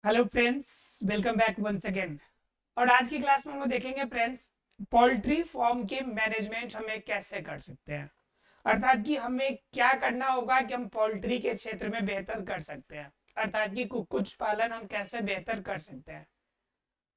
Hello friends, welcome back once again. और आज की क्लास में हम लोग देखेंगे फ्रेंड्स, पोल्ट्री फार्म के मैनेजमेंट हमें कैसे कर सकते हैं। अर्थात कि हमें क्या करना होगा कि हम पोल्ट्री के क्षेत्र में बेहतर कर सकते हैं। अर्थात कि कुक्कुट पालन हम कैसे बेहतर कर सकते हैं।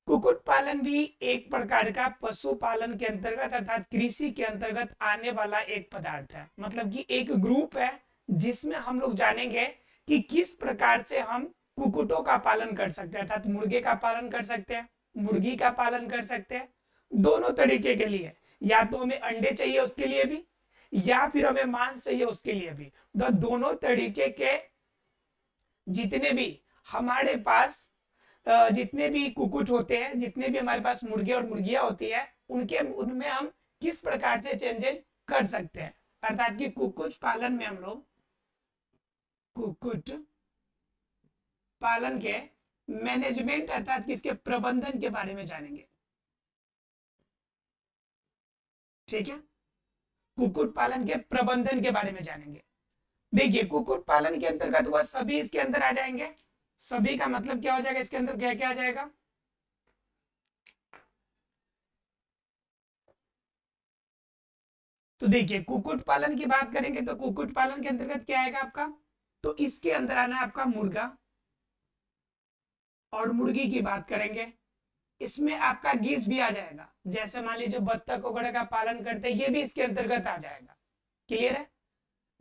कुक्कुट पालन भी एक प्रकार का पशुपालन के अंतर्गत अर्थात कृषि के अंतर्गत आने वाला एक पदार्थ है। मतलब कि एक ग्रुप है जिसमें हम लोग जानेंगे कि किस प्रकार से हम कुक्कुटों का पालन कर सकते हैं। अर्थात मुर्गे का पालन कर सकते हैं, मुर्गी का पालन कर सकते हैं। दोनों तरीके के लिए, या तो हमें अंडे चाहिए उसके लिए भी, या फिर हमें मांस चाहिए उसके लिए भी। तो दोनों तरीके के जितने भी हमारे पास जितने भी कुकुट होते हैं, जितने भी हमारे पास मुर्गे और मुर्गियां होती है, उनके उनमें हम किस प्रकार से चेंजेस कर सकते हैं। अर्थात कि कुकुट पालन में हम लोग कुकुट पालन के मैनेजमेंट अर्थात किसके प्रबंधन के बारे में जानेंगे। ठीक है, कुकुट पालन के प्रबंधन के बारे में जानेंगे। देखिए, कुकुट पालन के अंतर्गत वह सभी इसके अंदर आ जाएंगे। सभी का मतलब क्या हो जाएगा, इसके अंदर क्या क्या आ जाएगा। तो देखिए, कुक्कुट पालन की बात करेंगे तो कुक्कुट पालन के अंतर्गत क्या आएगा आपका। तो इसके अंदर आना है आपका मुर्गा और मुर्गी की बात करेंगे। इसमें आपका गीज भी आ जाएगा, जैसे मान लीजिए बत्तख वगैरह का पालन करते हैं, ये भी इसके अंतर्गत आ जाएगा। क्लियर है।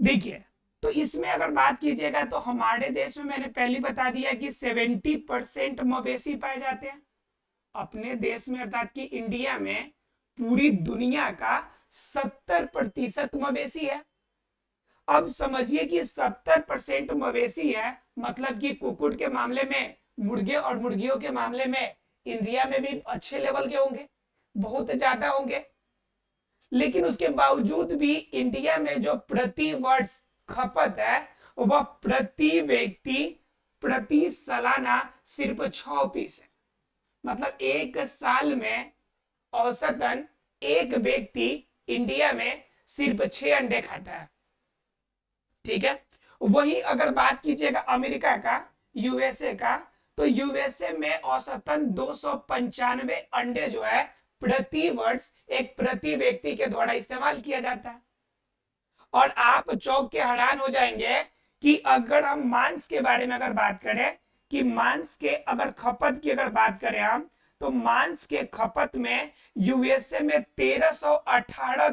देखिए, तो इसमें अगर बात कीजिएगा तो हमारे देश में मैंने पहले बता दिया कि 70% मवेशी पाए जाते हैं अपने देश में। अर्थात कि इंडिया में पूरी दुनिया का 70% मवेशी है। अब समझिए कि 70% मवेशी है, मतलब कि कुकुट के मामले में, मुर्गे और मुर्गियों के मामले में इंडिया में भी अच्छे लेवल के होंगे, बहुत ज्यादा होंगे। लेकिन उसके बावजूद भी इंडिया में जो प्रति वर्ष खपत है वह प्रति व्यक्ति प्रति सालाना सिर्फ 6 पीस है। मतलब एक साल में औसतन एक व्यक्ति इंडिया में सिर्फ 6 अंडे खाता है। ठीक है। वही अगर बात कीजिएगा अमेरिका का, यूएसए का, तो यूएसए में औसतन 295 अंडे जो है प्रति वर्ष एक प्रति व्यक्ति के द्वारा इस्तेमाल किया जाता है। और आप चौंक के हैरान हो जाएंगे कि अगर हम मांस के बारे में अगर बात करें, कि मांस के अगर खपत की अगर बात करें हम, तो मांस के खपत में यूएसए में 1318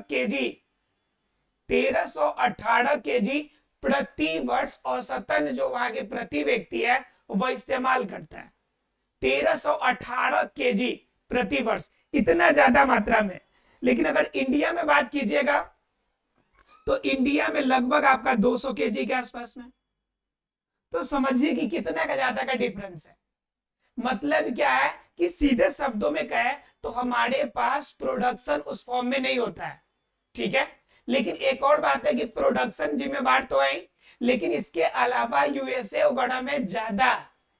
केजी प्रति वर्ष औसतन जो वहां के प्रति व्यक्ति है वह इस्तेमाल करता है। 1318 केजी प्रति वर्ष, इतना ज्यादा मात्रा में। लेकिन अगर इंडिया में बात कीजिएगा तो इंडिया में लगभग आपका 200 केजी के आसपास में। तो समझिए कि कितना का ज्यादा का डिफरेंस है। मतलब क्या है कि सीधे शब्दों में कहे तो हमारे पास प्रोडक्शन उस फॉर्म में नहीं होता है। ठीक है। लेकिन एक और बात है कि प्रोडक्शन जिम्मेवार तो है, लेकिन इसके अलावा यूएसए वगैरह में ज्यादा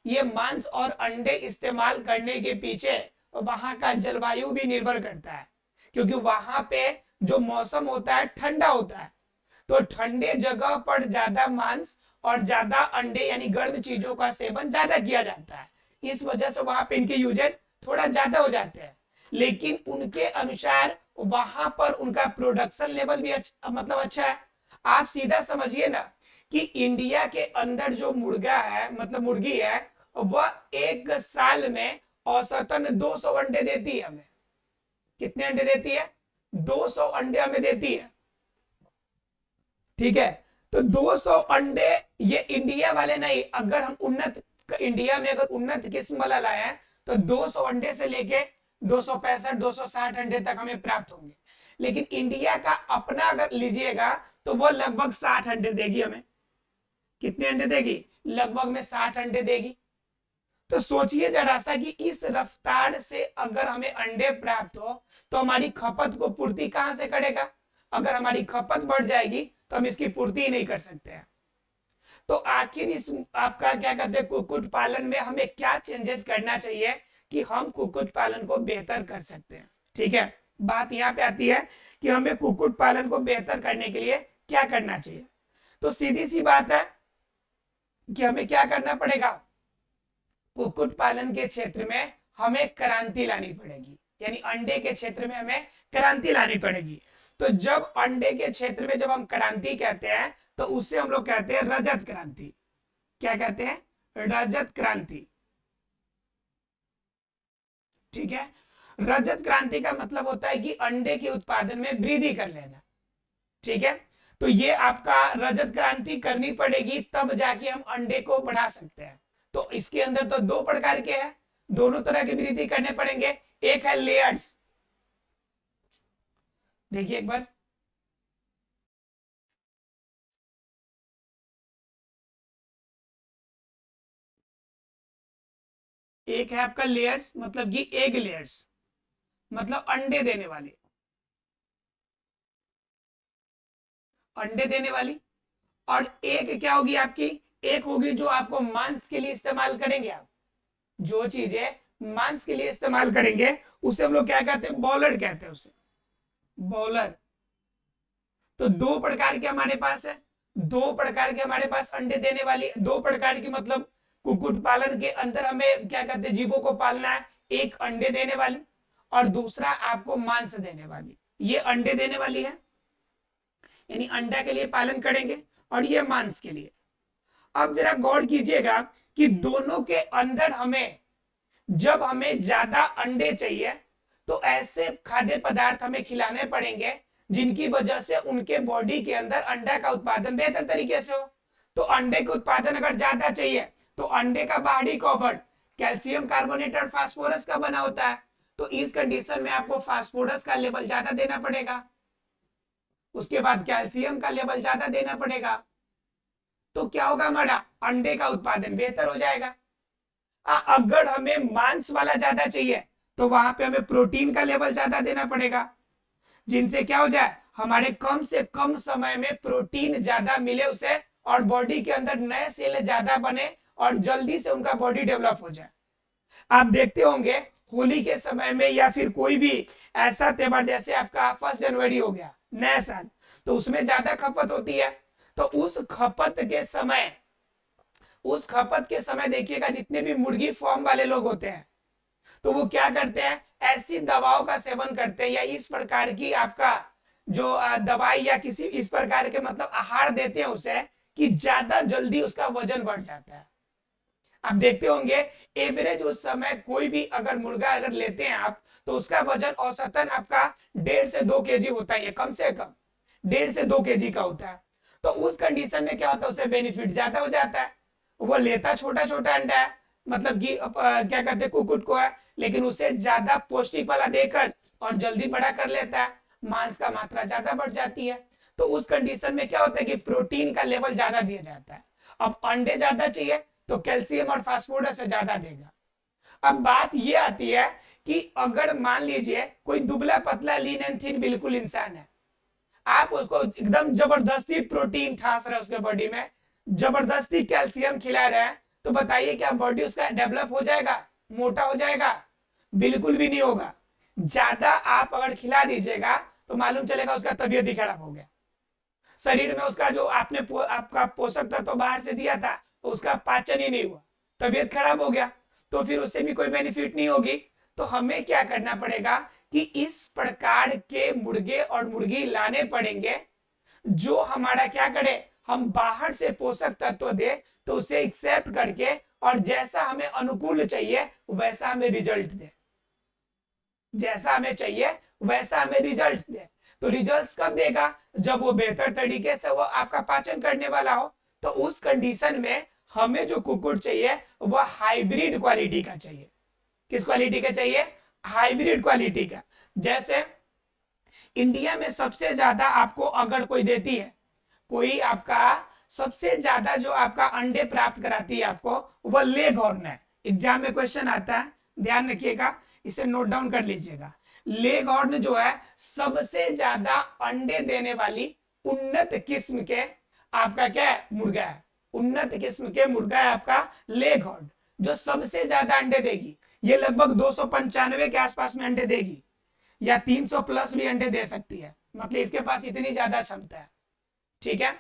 ये मांस और अंडे इस्तेमाल करने के पीछे वहां का जलवायु भी निर्भर करता है। क्योंकि वहां पे जो मौसम होता है ठंडा होता है, तो ठंडे जगह पर ज्यादा मांस और ज्यादा अंडे यानी गर्म चीजों का सेवन ज्यादा किया जाता है। इस वजह से वहां पे इनके यूजेज थोड़ा ज्यादा हो जाते हैं। लेकिन उनके अनुसार वहां पर उनका प्रोडक्शन लेवल भी मतलब अच्छा है। आप सीधा समझिए ना कि इंडिया के अंदर जो मुर्गा है मतलब मुर्गी है, वह एक साल में औसतन 200 अंडे देती है हमें। कितने अंडे देती है? 200 अंडे हमें देती है। ठीक है। तो 200 अंडे ये इंडिया वाले नहीं, अगर हम उन्नत इंडिया में अगर उन्नत किस्म वाला लाए हैं तो 200 अंडे से लेके 265 260 अंडे तक हमें प्राप्त होंगे। लेकिन इंडिया का अपना अगर लीजिएगा तो वो लगभग 60 अंडे देगी हमें। कितने अंडे देगी? लगभग में 60 अंडे देगी। तो सोचिए जरा सा कि इस रफ्तार से अगर हमें अंडे प्राप्त हो तो हमारी खपत को पूर्ति कहां से करेगा। अगर हमारी खपत बढ़ जाएगी तो हम इसकी पूर्ति ही नहीं कर सकते हैं। तो आखिर इस आपका क्या कहते हैं कुक्कुट पालन में हमें क्या चेंजेस करना चाहिए कि हम कुक्कुट पालन को बेहतर कर सकते हैं। ठीक है। बात यहाँ पे आती है कि हमें कुक्कुट पालन को बेहतर करने के लिए क्या करना चाहिए। तो सीधी सी बात है कि हमें क्या करना पड़ेगा, कुक्कुट पालन के क्षेत्र में हमें क्रांति लानी पड़ेगी, यानी अंडे के क्षेत्र में हमें क्रांति लानी पड़ेगी। तो जब अंडे के क्षेत्र में जब हम क्रांति कहते हैं तो उससे हम लोग कहते हैं रजत क्रांति। क्या कहते हैं? रजत क्रांति। ठीक है, रजत क्रांति का मतलब होता है कि अंडे के उत्पादन में वृद्धि कर लेना। ठीक है, तो ये आपका रजत क्रांति करनी पड़ेगी, तब जाके हम अंडे को बढ़ा सकते हैं। तो इसके अंदर तो दो प्रकार के हैं, दोनों तरह की वृद्धि करने पड़ेंगे। एक है लेयर्स, देखिए एक बार, एक है आपका लेयर्स, मतलब कि एग लेयर्स, मतलब अंडे देने वाली, अंडे देने वाली। और एक क्या होगी आपकी? एक होगी जो आपको मांस के लिए इस्तेमाल करेंगे आप, जो चीजें मांस के लिए इस्तेमाल करेंगे उसे हम लोग क्या कहते हैं? बॉलर कहते हैं उसे, बॉलर। तो दो प्रकार के हमारे पास है, दो प्रकार के हमारे पास अंडे देने वाली, दो प्रकार की, मतलब कुक्कुट पालन के अंदर हमें क्या कहते हैं? जीवों को पालना है। एक अंडे देने वाली और दूसरा आपको मांस देने वाली। ये अंडे देने वाली है, यानी अंडा के लिए पालन करेंगे, और ये मांस के लिए। अब जरा गौर कीजिएगा कि दोनों के अंदर हमें, जब हमें ज्यादा अंडे चाहिए तो ऐसे खाद्य पदार्थ हमें खिलाने पड़ेंगे जिनकी वजह से उनके बॉडी के अंदर अंडा का उत्पादन बेहतर तरीके से हो। तो अंडे का उत्पादन अगर ज्यादा चाहिए तो अंडे का बाहरी कवर कैल्शियम कार्बोनेट और फास्फोरस का बना होता है। तो इस कंडीशन में आपको फास्फोरस का लेवल ज्यादा देना पड़ेगा, उसके बाद कैल्शियम का लेवल ज्यादा देना पड़ेगा। तो क्या होगा? हमारा अंडे का उत्पादन बेहतर हो जाएगा। अगर हमें मांस वाला ज्यादा चाहिए तो वहां पे हमें प्रोटीन का लेवल ज्यादा देना पड़ेगा, जिनसे क्या हो जाए? हमारे कम से कम समय में प्रोटीन ज्यादा मिले उसे, और बॉडी के अंदर नए सेल ज्यादा बने और जल्दी से उनका बॉडी डेवलप हो जाए। आप देखते होंगे होली के समय में या फिर कोई भी ऐसा त्योहार जैसे आपका 1 जनवरी हो गया, नया साल, तो उसमें ज्यादा खपत होती है। तो उस खपत के समय देखिएगा जितने भी मुर्गी फार्म वाले लोग होते हैं तो वो क्या करते हैं? ऐसी दवाओं का सेवन करते हैं, या इस प्रकार की आपका जो दवाई या किसी इस प्रकार के मतलब आहार देते हैं उसे, कि ज्यादा जल्दी उसका वजन बढ़ जाता है। आप देखते होंगे एवरेज उस समय कोई भी अगर मुर्गा अगर लेते हैं आप, तो उसका वजन औसतन आपका 1.5 से 2 केजी होता है, कम से कम 1.5 से 2 केजी का होता है। तो उस कंडीशन में क्या होता है? उसे बेनिफिट ज्यादा हो जाता है। वो लेता छोटा छोटा अंडा है, मतलब कि क्या कहते हैं? कुक्कुट को है, लेकिन उसे ज्यादा पौष्टिक वाला देकर और जल्दी बड़ा कर लेता है, मांस का मात्रा ज्यादा बढ़ जाती है। तो उस कंडीशन में क्या होता है कि प्रोटीन का लेवल ज्यादा दिया जाता है। अब अंडे ज्यादा चाहिए तो कैल्शियम और फास्फोरस से ज्यादा देगा। अब बात ये आती है कि अगर मान लीजिए कोई दुबला पतला लीन एंड थिन बिल्कुल इंसान है, आप उसको एकदम जबरदस्ती प्रोटीन ठास रहे उसके बॉडी में, जबरदस्ती कैल्शियम खिला रहे हैं, तो बताइए क्या बॉडी उसका डेवलप हो जाएगा? मोटा हो जाएगा? बिल्कुल भी नहीं होगा। ज्यादा आप अगर खिला दीजिएगा तो मालूम चलेगा उसका तबीयत ही खराब हो गया, शरीर में उसका जो आपने आपका पोषक तत्व तो बाहर से दिया था उसका पाचन ही नहीं हुआ, तबीयत खराब हो गया, तो फिर उससे भी कोई बेनिफिट नहीं होगी। तो हमें क्या करना पड़ेगा कि इस प्रकार के मुर्गे और मुर्गी लाने पड़ेंगे जो हमारा क्या करे? हम बाहर से पोषक तत्व दे तो उसे एक्सेप्ट करके और जैसा हमें अनुकूल चाहिए वैसा हमें रिजल्ट दे, जैसा हमें चाहिए वैसा हमें रिजल्ट दे। तो रिजल्ट कब देगा? जब वो बेहतर तरीके से वो आपका पाचन करने वाला हो। तो उस कंडीशन में हमें जो कुक्कुट चाहिए वो हाइब्रिड क्वालिटी का चाहिए। किस क्वालिटी का चाहिए? हाइब्रिड क्वालिटी का। जैसे इंडिया में सबसे ज्यादा आपको अगर कोई देती है, कोई आपका सबसे ज्यादा जो आपका अंडे प्राप्त कराती है आपको, वो लेग हॉर्न है। एग्जाम में क्वेश्चन आता है, ध्यान रखिएगा, इसे नोट डाउन कर लीजिएगा। लेग हॉर्न जो है सबसे ज्यादा अंडे देने वाली उन्नत किस्म के आपका क्या है? मुर्गा है। उन्नत किस्म के मुर्गा है आपका लेग हॉर्न, जो सबसे ज्यादा अंडे देगी। ये लगभग 295 के आसपास में अंडे देगी, या 300 प्लस भी अंडे दे सकती है, मतलब इसके पास इतनी ज्यादा क्षमता है। ठीक है,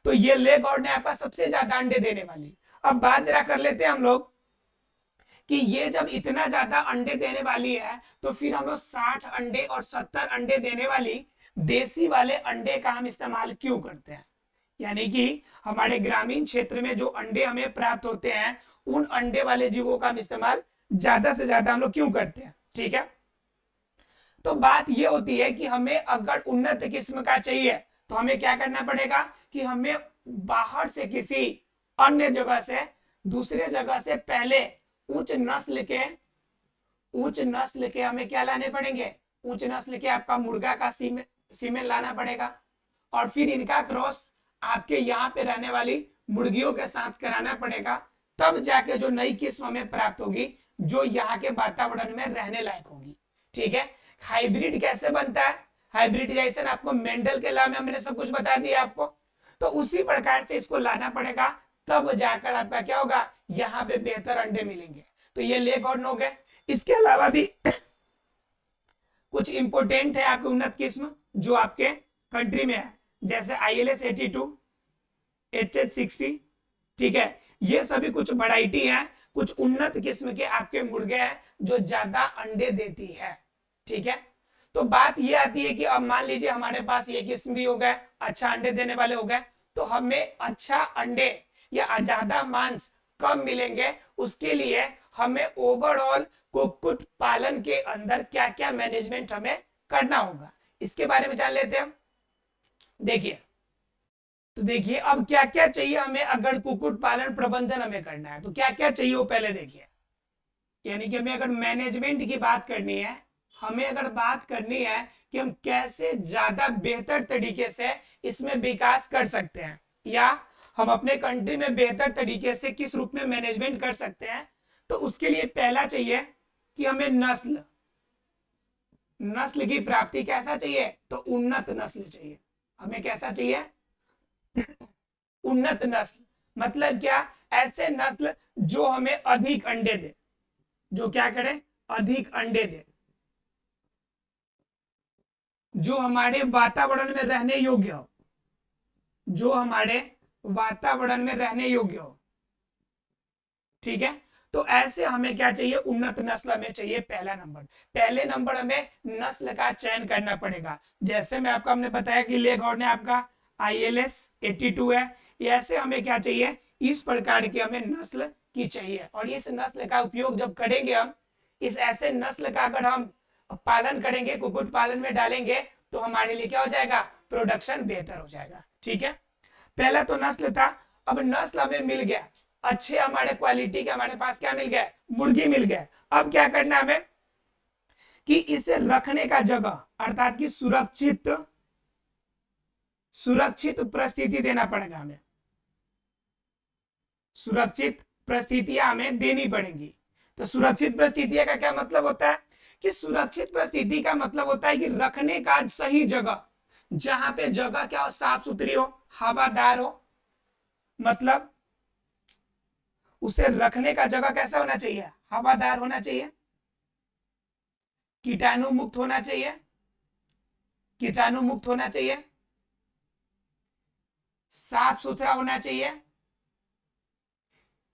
तो ये लेग हॉर्न है आपका सबसे ज्यादा अंडे देने वाली। अब बात जरा कर लेते हैं हम लोग कि ये जब इतना ज्यादा अंडे देने वाली है तो फिर हम लोग 60 अंडे और 70 अंडे देने वाली देसी वाले अंडे का हम इस्तेमाल क्यों करते हैं। यानी कि हमारे ग्रामीण क्षेत्र में जो अंडे हमें प्राप्त होते हैं उन अंडे वाले जीवों का हम इस्तेमाल ज्यादा से ज्यादा हम लोग क्यों करते हैं। ठीक है, तो बात ये होती है कि हमें अगर उन्नत किस्म का चाहिए तो हमें क्या करना पड़ेगा कि हमें बाहर से किसी अन्य जगह से, दूसरे जगह से पहले उच्च नस्ल के हमें क्या लाने पड़ेंगे, उच्च नस्ल के आपका मुर्गा का सीमेन लाना पड़ेगा और फिर इनका क्रॉस आपके यहाँ पे रहने वाली मुर्गियों के साथ कराना पड़ेगा, तब जाके जो नई किस्म हमें प्राप्त होगी जो यहाँ के वातावरण में रहने लायक होगी। ठीक है, हाइब्रिड कैसे बनता है, हाइब्रिडाइजेशन आपको मेंडल के लॉ में हमने सब कुछ बता दिया आपको, तो उसी प्रकार से इसको लाना पड़ेगा, तब जाकर आपका क्या होगा, यहाँ पे बेहतर अंडे मिलेंगे। तो ये लेग और नोग है। इसके अलावा भी कुछ इंपोर्टेंट है आपके उन्नत किस्म जो आपके कंट्री में है, जैसे ILS 82, HH 60। ठीक है, ये सभी कुछ वैरायटी है, कुछ उन्नत किस्म के आपके मुर्गे हैं जो ज्यादा अंडे देती है। ठीक है, तो बात ये आती है कि अब मान लीजिए हमारे पास ये किस्म भी हो गए, अच्छा अंडे देने वाले हो गए, तो हमें अच्छा अंडे या ज्यादा मांस कम मिलेंगे, उसके लिए हमें ओवरऑल कुक्कुट पालन के अंदर क्या क्या मैनेजमेंट हमें करना होगा, इसके बारे में जान लेते हैं। देखिए, तो देखिए अब क्या क्या चाहिए हमें, अगर कुक्कुट पालन प्रबंधन हमें करना है तो क्या क्या चाहिए वो पहले देखिए। यानी कि हमें अगर मैनेजमेंट की बात करनी है, हमें अगर बात करनी है कि हम कैसे ज्यादा बेहतर तरीके से इसमें विकास कर सकते हैं या हम अपने कंट्री में बेहतर तरीके से किस रूप में मैनेजमेंट कर सकते हैं, तो उसके लिए पहला चाहिए कि हमें नस्ल की प्राप्ति कैसा चाहिए, तो उन्नत नस्ल चाहिए। हमें कैसा चाहिए, उन्नत नस्ल। मतलब क्या, ऐसे नस्ल जो हमें अधिक अंडे दे, जो क्या करे, अधिक अंडे दे, जो हमारे वातावरण में रहने योग्य हो, जो हमारे वातावरण में रहने योग्य हो। ठीक है, तो ऐसे हमें क्या चाहिए, उन्नत नस्ल हमें चाहिए। पहले नंबर हमें नस्ल का चयन करना पड़ेगा। जैसे मैं आपको हमने बताया कि लेघॉर्न ने आपका ILS 82 है, ऐसे हमें क्या चाहिए, इस प्रकार की हमें नस्ल की चाहिए। और इस नस्ल का उपयोग जब करेंगे हम, इस ऐसे नस्ल का अगर हम पालन करेंगे, कुक्कुट पालन में डालेंगे, तो हमारे लिए क्या हो जाएगा, प्रोडक्शन बेहतर हो जाएगा। ठीक है, पहला तो नस्ल था। अब नस्ल हमें मिल गया, अच्छे हमारे क्वालिटी के हमारे पास क्या मिल गया, मुर्गी मिल गया। अब क्या करना हमें कि इसे रखने का जगह, अर्थात कि सुरक्षित परिस्थिति देना पड़ेगा हमें, सुरक्षित परिस्थितियां हमें देनी पड़ेंगी। तो सुरक्षित परिस्थितियां का क्या मतलब होता है कि सुरक्षित परिस्थिति का मतलब होता है कि रखने का सही जगह, जहां पे जगह क्या हो, साफ सुथरी हो, हवादार हो, मतलब उसे रखने का जगह कैसा होना चाहिए, हवादार होना चाहिए, कीटाणु मुक्त होना चाहिए, कीटाणु मुक्त होना चाहिए, साफ सुथरा होना चाहिए।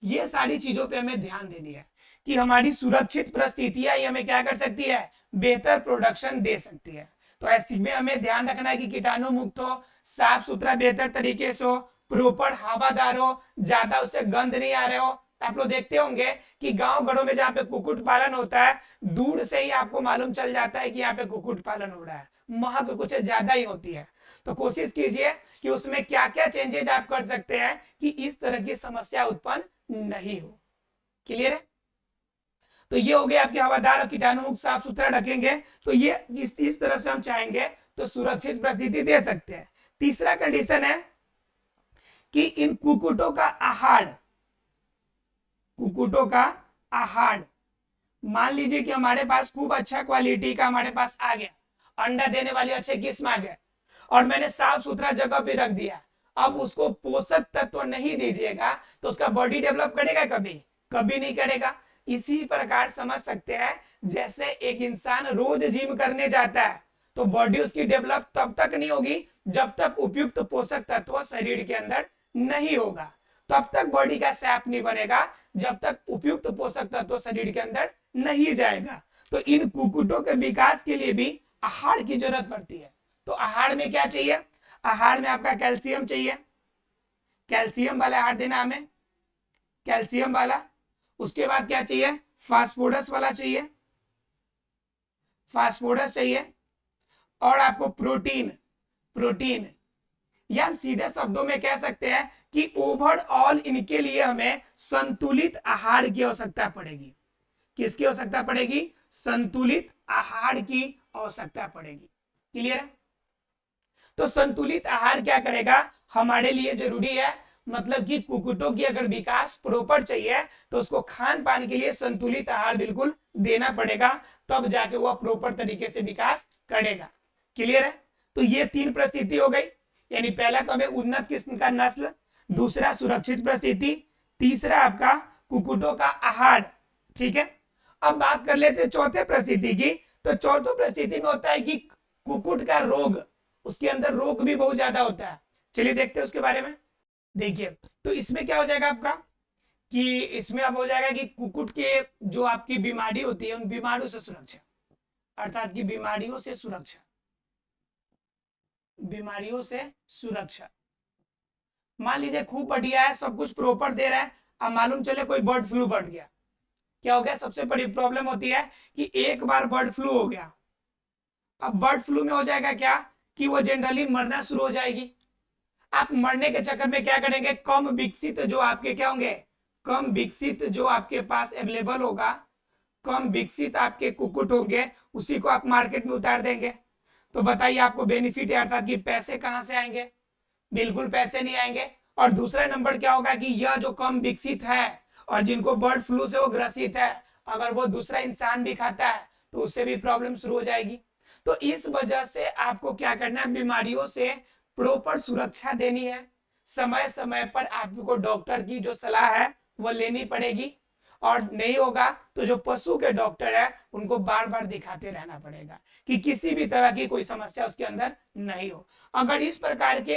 ये सारी चीजों पे हमें ध्यान देनी है कि हमारी सुरक्षित परिस्थितियां ही हमें क्या कर सकती है, बेहतर प्रोडक्शन दे सकती है। तो ऐसे में हमें ध्यान रखना है कि कीटाणु मुक्त हो, साफ सुथरा बेहतर तरीके से हो, प्रॉपर हवादार हो, ज्यादा उससे गंध नहीं आ रहे हो। आप लोग देखते होंगे कि गांव घरों में जहाँ पे कुक्कुट पालन होता है, दूर से ही आपको मालूम चल जाता है कि यहाँ पे कुक्कुट पालन हो रहा है, महक कुछ ज्यादा ही होती है। तो कोशिश कीजिए कि उसमें क्या क्या चेंजेज आप कर सकते हैं कि इस तरह की समस्या उत्पन्न नहीं हो। क्लियर है, तो ये हो गया आपके हवादार और कीटाणु मुक्त, साफ सुथरा रखेंगे, तो ये इस तरह से हम चाहेंगे तो सुरक्षित परिस्थिति दे सकते हैं। तीसरा कंडीशन है कि इन कुक्कुटों का आहार, मान लीजिए कि हमारे पास खूब अच्छा क्वालिटी का हमारे पास आ गया, अंडा देने वाली अच्छे किस्म आ गए, और मैंने साफ सुथरा जगह पे रख दिया। अब उसको पोषक तत्व नहीं दीजिएगा तो उसका बॉडी डेवलप करेगा, कभी नहीं करेगा। इसी प्रकार समझ सकते हैं, जैसे एक इंसान रोज जिम करने जाता है तो बॉडी उसकी डेवलप तब तक नहीं होगी जब तक उपयुक्त पोषक तत्व शरीर के अंदर नहीं होगा। तब तक बॉडी का सैप नहीं बनेगा जब तक उपयुक्त पोषक तत्व शरीर के अंदर नहीं जाएगा। तो इन कुकुटों के विकास के लिए भी आहार की जरूरत पड़ती है। तो आहार में क्या चाहिए? आहार में आपका कैल्शियम चाहिए, कैल्शियम वाला आहार देना हमें, कैल्शियम वाला। उसके बाद क्या चाहिए? फास्फोरस वाला चाहिए, फास्फोरस चाहिए। और आपको प्रोटीन, प्रोटीन, या हम सीधे शब्दों में कह सकते हैं कि ओवरऑल इनके लिए हमें संतुलित आहार की आवश्यकता पड़ेगी। किसकी आवश्यकता पड़ेगी? संतुलित आहार की आवश्यकता पड़ेगी। क्लियर है? तो संतुलित आहार क्या करेगा? हमारे लिए जरूरी है, मतलब कि कुकुटों की अगर विकास प्रॉपर चाहिए तो उसको खान पान के लिए संतुलित आहार बिल्कुल देना पड़ेगा, तब जाके वह प्रॉपर तरीके से विकास करेगा। क्लियर है? तो ये 3 परिस्थिति हो गई, यानी पहला तो हमें उन्नत किस्म का नस्ल, दूसरा सुरक्षित परिस्थिति, तीसरा आपका कुकुटों का आहार। ठीक है, अब बात कर लेते हैं चौथे परिस्थिति की। तो चौथे परिस्थिति में होता है कि कुकुट का रोग, उसके अंदर रोग भी बहुत ज्यादा होता है। चलिए देखते हैं उसके बारे में। देखिए, तो इसमें क्या हो जाएगा आपका कि इसमें अब हो जाएगा कि कुकुट के जो आपकी बीमारी होती है उन बीमारियों से सुरक्षा, अर्थात की बीमारियों से सुरक्षा, बीमारियों से सुरक्षा। मान लीजिए खूब बढ़िया है, सब कुछ प्रॉपर दे रहा है, अब मालूम चले कोई बर्ड फ्लू बढ़ गया, क्या हो गया? सबसे बड़ी प्रॉब्लम होती है कि एक बार बर्ड फ्लू हो गया, अब बर्ड फ्लू में हो जाएगा क्या कि वो जनरली मरना शुरू हो जाएगी। आप मरने के चक्कर में क्या करेंगे? कम विकसित जो आपके क्या होंगे, कम विकसित जो आपके पास अवेलेबल होगा, कम विकसित आपके कुकुट होंगे, उसी को आप मार्केट में उतार देंगे। तो बताइए आपको बेनिफिट है, अर्थात कि पैसे कहां से आएंगे? बिल्कुल पैसे नहीं आएंगे। और दूसरा नंबर क्या होगा कि यह जो कम विकसित है और जिनको बर्ड फ्लू से वो ग्रसित है, अगर वो दूसरा इंसान भी खाता है तो उससे भी प्रॉब्लम शुरू हो जाएगी। तो इस वजह से आपको क्या करना है? बीमारियों से प्रॉपर सुरक्षा देनी है। समय समय पर आपको डॉक्टर की जो सलाह है वो लेनी पड़ेगी, और नहीं होगा तो जो पशु के डॉक्टर है उनको बार बार दिखाते रहना पड़ेगा कि किसी भी तरह की कोई समस्या उसके अंदर नहीं हो। अगर इस प्रकार के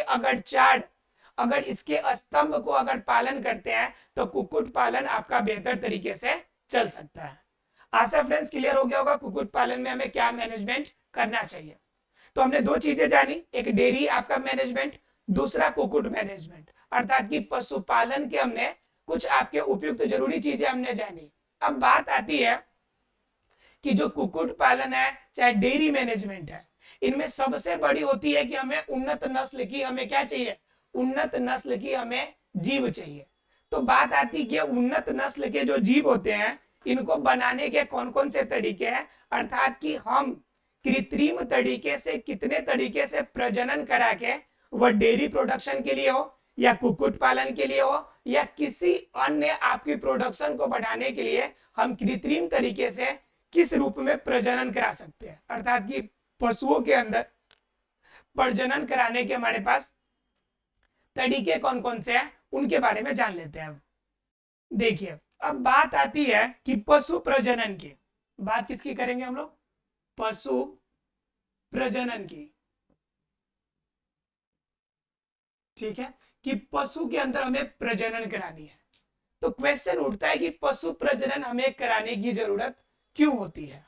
अगर इसके स्तंभ को अगर पालन करते हैं तो कुक्कुट पालन आपका बेहतर तरीके से चल सकता है। आशा फ्रेंड्स क्लियर हो गया होगा कुक्कुट पालन में हमें क्या मैनेजमेंट करना चाहिए। तो हमने 2 चीजें जानी, एक डेयरी आपका मैनेजमेंट, दूसरा कुक्कुट मैनेजमेंट, अर्थात कि पशुपालन के हमने कुछ आपके उपयुक्त जरूरी चीजें हमने जानी। अब बात आती है कि जो कुक्कुट पालन है चाहे डेयरी मैनेजमेंट है, इनमें सबसे बड़ी होती है कि हमें उन्नत नस्ल की, हमें क्या चाहिए? उन्नत नस्ल की हमें जीव चाहिए। तो बात आती है कि उन्नत नस्ल के जो जीव होते हैं इनको बनाने के कौन कौन से तरीके हैं, अर्थात कि हम कृत्रिम तरीके से कितने तरीके से प्रजनन करा के, वह डेयरी प्रोडक्शन के लिए हो या कुक्कुट पालन के लिए हो या किसी अन्य आपकी प्रोडक्शन को बढ़ाने के लिए, हम कृत्रिम तरीके से किस रूप में प्रजनन करा सकते हैं, अर्थात कि पशुओं के अंदर प्रजनन कराने के हमारे पास तरीके कौन कौन से हैं उनके बारे में जान लेते हैं। देखिए, अब बात आती है कि पशु प्रजनन की। बात किसकी करेंगे हम लोग? पशु प्रजनन की। ठीक है, कि पशु के अंदर हमें प्रजनन करानी है। तो क्वेश्चन उठता है कि पशु प्रजनन हमें कराने की जरूरत क्यों होती है?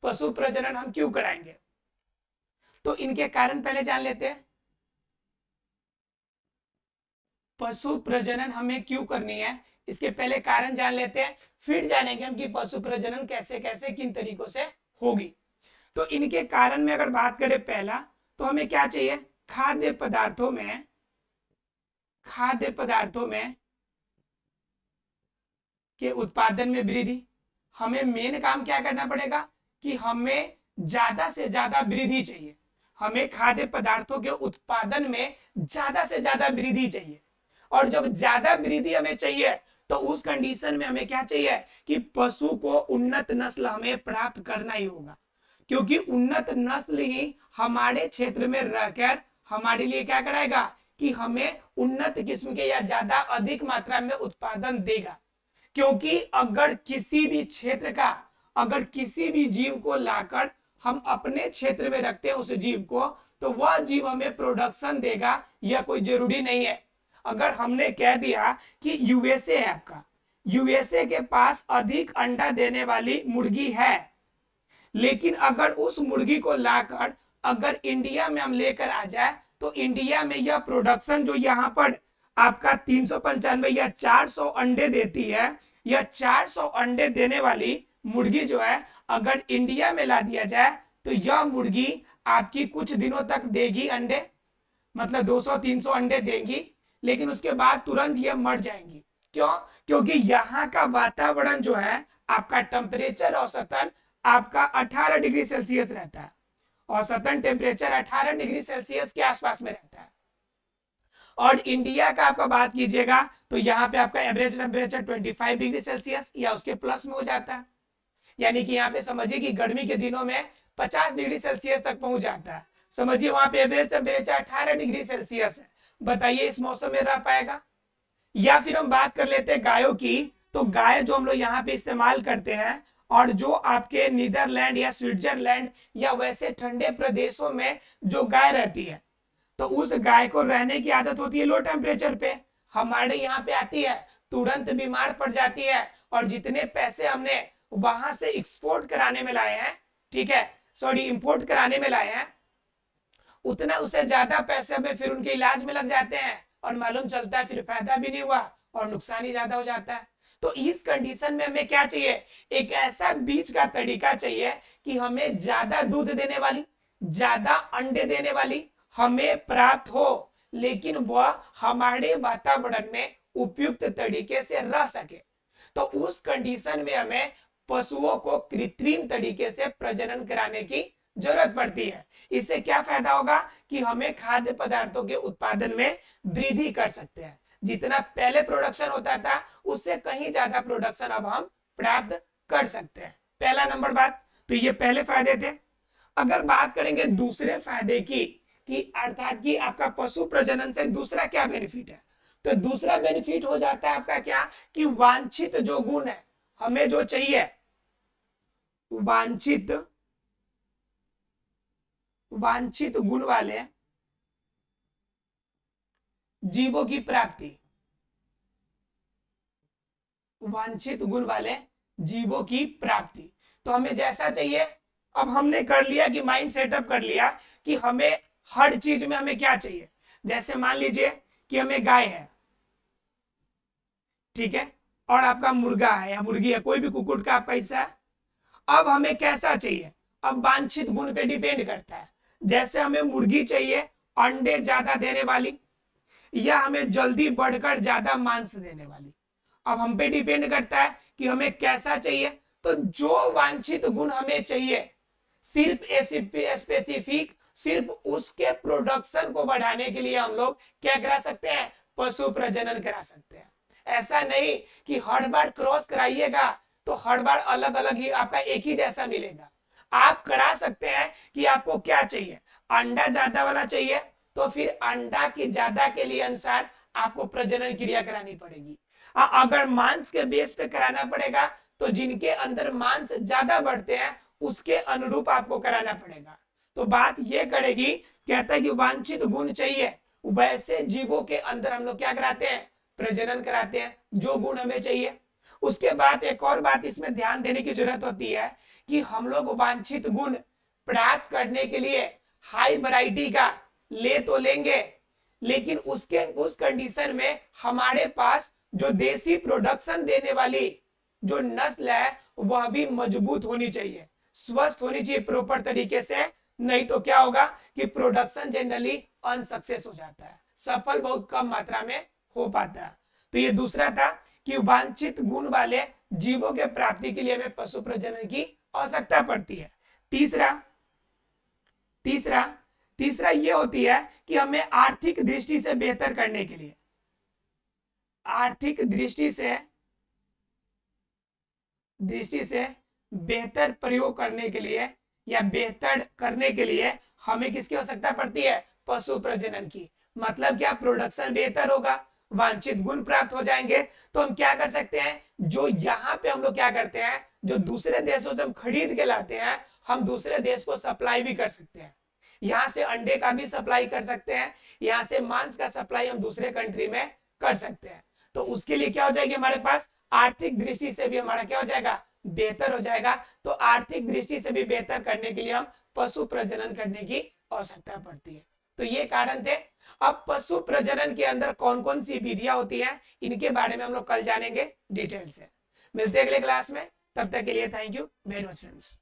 पशु प्रजनन हम क्यों कराएंगे? तो इनके कारण पहले जान लेते हैं। पशु प्रजनन हमें क्यों करनी है, इसके पहले कारण जान लेते हैं, फिर जानेंगे हम कि पशु प्रजनन कैसे कैसे किन तरीकों से होगी। तो इनके कारण में अगर बात करें, पहला तो हमें क्या चाहिए? खाद्य पदार्थों में के उत्पादन में वृद्धि। हमें मेन काम क्या करना पड़ेगा कि हमें ज्यादा से ज्यादा वृद्धि चाहिए, हमें खाद्य पदार्थों के उत्पादन में ज्यादा से ज्यादा वृद्धि चाहिए। और जब ज्यादा वृद्धि हमें चाहिए तो उस कंडीशन में हमें क्या चाहिए कि पशु को उन्नत नस्ल हमें प्राप्त करना ही होगा, क्योंकि उन्नत नस्ल ही हमारे क्षेत्र में रहकर हमारे लिए क्या कराएगा कि हमें उन्नत किस्म के या ज्यादा अधिक मात्रा में उत्पादन देगा। क्योंकि अगर किसी भी क्षेत्र का, अगर किसी भी जीव को लाकर हम अपने क्षेत्र में रखते हैं उस जीव को, तो वह जीव हमें प्रोडक्शन देगा यह कोई जरूरी नहीं है। अगर हमने कह दिया कि यूएसए है आपका, यूएसए के पास अधिक अंडा देने वाली मुर्गी है, लेकिन अगर उस मुर्गी को लाकर अगर इंडिया में हम लेकर आ जाए तो इंडिया में यह प्रोडक्शन जो यहाँ पर आपका 395 या 400 अंडे देती है, यह 400 अंडे देने वाली मुर्गी जो है अगर इंडिया में ला दिया जाए तो यह मुर्गी आपकी कुछ दिनों तक देगी अंडे, मतलब 200-300 अंडे देंगी, लेकिन उसके बाद तुरंत यह मर जाएंगी। क्यों? क्योंकि यहाँ का वातावरण जो है आपका टेम्परेचर औसतन आपका 18 डिग्री सेल्सियस रहता है, औसतन टेम्परेचर 18 डिग्री सेल्सियस के आसपास में रहता है। और इंडिया का आपका बात कीजिएगा तो यहाँ पे आपका एवरेज टेम्परेचर 25 डिग्री सेल्सियस या उसके प्लस में हो जाता है, यानी कि यहाँ पे समझिए कि गर्मी के दिनों में 50 डिग्री सेल्सियस तक पहुंच जाता है। समझिए वहां पे एवरेज टेम्परेचर 18 डिग्री सेल्सियस है, बताइए इस मौसम में रह पाएगा? या फिर हम बात कर लेते हैं गायों की, तो गाय जो हम लोग यहाँ पे इस्तेमाल करते हैं और जो आपके नीदरलैंड या स्विट्जरलैंड या वैसे ठंडे प्रदेशों में जो गाय रहती है, तो उस गाय को रहने की आदत होती है लो टेम्परेचर पे, हमारे यहाँ पे आती है तुरंत बीमार पड़ जाती है, और जितने पैसे हमने वहां से एक्सपोर्ट कराने में लाए हैं, ठीक है, सॉरी इंपोर्ट कराने में लाए हैं, उतना उससे ज्यादा पैसे हमें फिर उनके इलाज में लग जाते हैं, और मालूम चलता है फिर फायदा भी नहीं हुआ और नुकसान ही ज्यादा हो जाता है। तो इस कंडीशन में हमें क्या चाहिए? एक ऐसा बीज का तरीका चाहिए कि हमें ज्यादा दूध देने वाली, ज्यादा अंडे देने वाली हमें प्राप्त हो, लेकिन वह हमारे वातावरण में उपयुक्त तरीके से रह सके। तो उस कंडीशन में हमें पशुओं को कृत्रिम तरीके से प्रजनन कराने की जरूरत पड़ती है। इससे क्या फायदा होगा कि हमें खाद्य पदार्थों के उत्पादन में वृद्धि कर सकते हैं। जितना पहले प्रोडक्शन होता था उससे कहीं ज्यादा प्रोडक्शन अब हम प्राप्त कर सकते हैं। पहला नंबर बात, तो ये पहले फायदे थे। अगर बात करेंगे दूसरे फायदे की, कि अर्थात कि आपका पशु प्रजनन से दूसरा क्या बेनिफिट है, तो दूसरा बेनिफिट हो जाता है आपका क्या, कि वांछित जो गुण है हमें जो चाहिए, वांछित गुण वाले जीवों की प्राप्ति, वांछित गुण वाले जीवों की प्राप्ति। तो हमें जैसा चाहिए, अब हमने कर लिया कि माइंड सेटअप कर लिया कि हमें हर चीज में हमें क्या चाहिए। जैसे मान लीजिए कि हमें गाय है, ठीक है, और आपका मुर्गा है या मुर्गी है, कोई भी कुक्कुट का आपका हिस्सा है। अब हमें कैसा चाहिए, अब वांछित गुण पे डिपेंड करता है। जैसे हमें मुर्गी चाहिए अंडे ज्यादा देने वाली, या हमें जल्दी बढ़कर ज्यादा मांस देने वाली, अब हम पे डिपेंड करता है कि हमें कैसा चाहिए। तो जो वांछित गुण हमें चाहिए सिर्फ स्पेसिफिक, सिर्फ उसके प्रोडक्शन को बढ़ाने के लिए हम लोग क्या करा सकते हैं, पशु प्रजनन करा सकते हैं। ऐसा नहीं कि हर बार क्रॉस कराइएगा तो हर बार अलग अलग ही आपका एक ही जैसा मिलेगा। आप करा सकते हैं कि आपको क्या चाहिए, अंडा ज्यादा वाला चाहिए तो फिर अंडा की ज्यादा के लिए अनुसार आपको प्रजनन क्रिया करानी पड़ेगी। अगर मांस के बेस पे कराना पड़ेगा तो जिनके अंदर मांस ज्यादा बढ़ते हैं उसके अनुरूप आपको कराना पड़ेगा। तो बात ये करेगी, कहता है कि वांछित गुण चाहिए, वैसे जीवों के अंदर हम लोग क्या कराते हैं, प्रजनन कराते हैं, जो गुण हमें चाहिए। उसके बाद एक और बात इसमें ध्यान देने की जरूरत होती है कि हम लोग वांछित गुण प्राप्त करने के लिए हाई वैरायटी का ले तो लेंगे, लेकिन उस कंडीशन में हमारे पास जो देसी प्रोडक्शन देने वाली जो नस्ल है वह भी मजबूत होनी चाहिए, स्वस्थ होनी चाहिए प्रॉपर तरीके से, नहीं तो क्या होगा कि प्रोडक्शन जनरली अनसक्सेस हो जाता है, सफल बहुत कम मात्रा में हो पाता है। तो ये दूसरा था कि वांछित गुण वाले जीवों के प्राप्ति के लिए हमें पशु प्रजनन की आवश्यकता पड़ती है। तीसरा ये होती है कि हमें आर्थिक दृष्टि से बेहतर करने के लिए, आर्थिक दृष्टि से बेहतर प्रयोग करने के लिए या बेहतर करने के लिए हमें किसकी आवश्यकता पड़ती है, पशु प्रजनन की। मतलब क्या, प्रोडक्शन बेहतर होगा, वांछित गुण प्राप्त हो जाएंगे, तो हम क्या कर सकते हैं, जो यहाँ पे हम लोग क्या करते हैं, जो दूसरे देशों से हम खरीद के लाते हैं हम दूसरे देश को सप्लाई भी कर सकते हैं। यहाँ से अंडे का भी सप्लाई कर सकते हैं, यहाँ से मांस का सप्लाई हम दूसरे कंट्री में कर सकते हैं। तो उसके लिए क्या हो जाएगी हमारे पास, आर्थिक दृष्टि से भी हमारा क्या हो जाएगा, बेहतर हो जाएगा। तो आर्थिक दृष्टि से भी बेहतर करने के लिए हम पशु प्रजनन करने की आवश्यकता पड़ती है। तो ये कारण थे। अब पशु प्रजनन के अंदर कौन कौन सी विधियां होती हैं, इनके बारे में हम लोग कल जानेंगे डिटेल से। मिलते हैं अगले क्लास में, तब तक के लिए thank you very much friends.